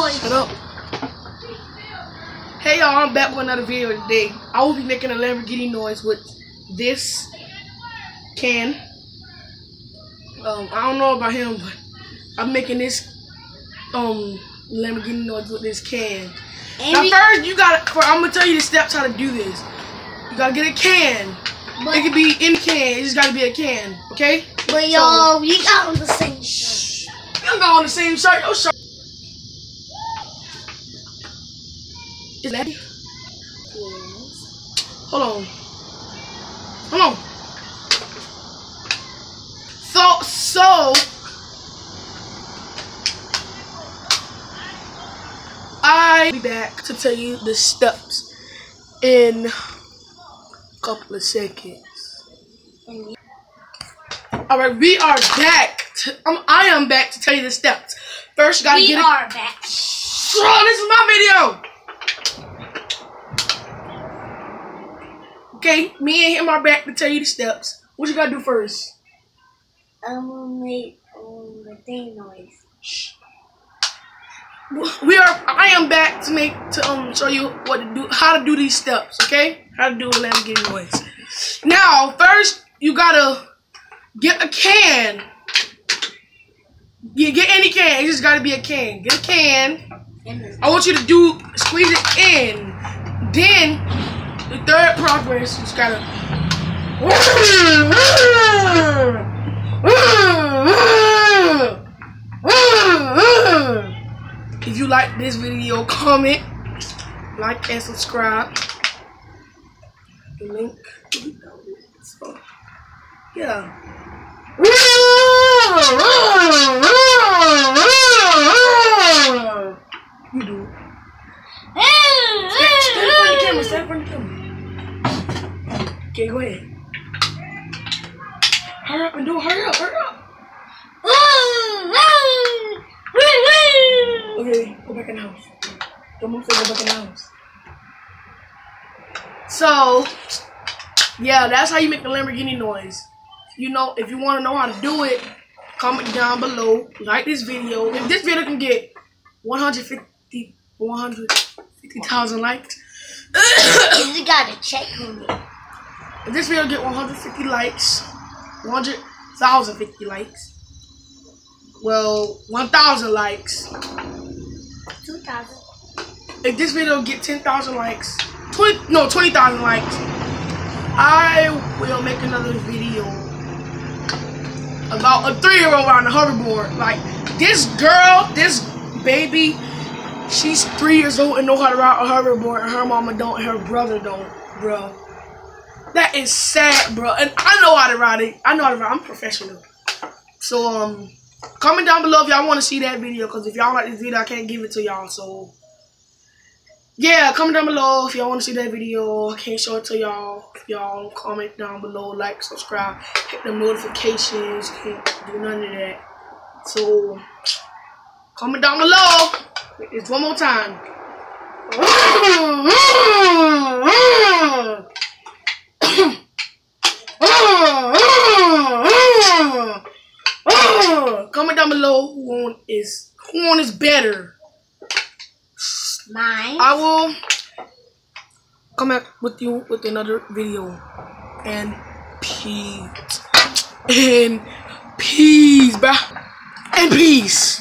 noise. Shut up. Hey y'all, I'm back with another video today. I will be making a Lamborghini noise with this can. I don't know about him, but I'm making this Lamborghini noise with this can. Now first, I'm gonna tell you the steps how to do this. You gotta get a can. It could be in can. It just gotta be a can, okay? But y'all, we got on the same shirt. We don't got on the same shirt. Your shirt. Is that it? Yes. Hold on. So I'll be back to tell you the steps in a couple of seconds. Alright, we are back. I am back to tell you the steps. First, you gotta get it. We are back. Oh, this is my video. Okay, me and him are back to tell you the steps. What you gotta do first? I'm gonna make the thing noise. Shh. I am back to show you what to do, how to do these steps. Okay, how to do a Lamborghini noise. Now, first you gotta get a can. You get any can. It just gotta be a can. Get a can. I want you to squeeze it in. Then the third progress, you just gotta. If you like this video, comment, like, and subscribe. The link. So, yeah. You do it. Stand in front of the camera. Okay, go ahead. Hurry up and do it. Hurry up. Okay, go back in the house. Don't move, go back in the house. So, yeah, that's how you make the Lamborghini noise. You know, if you want to know how to do it, comment down below. Like this video. If this video can get 150,000 likes. You gotta check on it. If this video get 150 likes, 100,050 likes. Well, 1,000 likes. 2,000. If this video get 10,000 likes, 20,000 likes, I will make another video about a 3-year-old on a hoverboard. Like this girl, this baby, she's 3 years old and know how to ride a hoverboard, and her mama don't, and her brother don't, bro. That is sad, bro. And I know how to ride it. I know how to ride. I'm professional. So comment down below if y'all want to see that video, because if y'all like this video, I can't give it to y'all. So yeah, comment down below if y'all want to see that video. I can't show it to y'all. Y'all comment down below, like, subscribe, hit the notifications. Can't do none of that. So comment down below. It's one more time. Comment down below who one is better. Mine. I will come back with you with another video. And peace. And peace, bruh. And peace.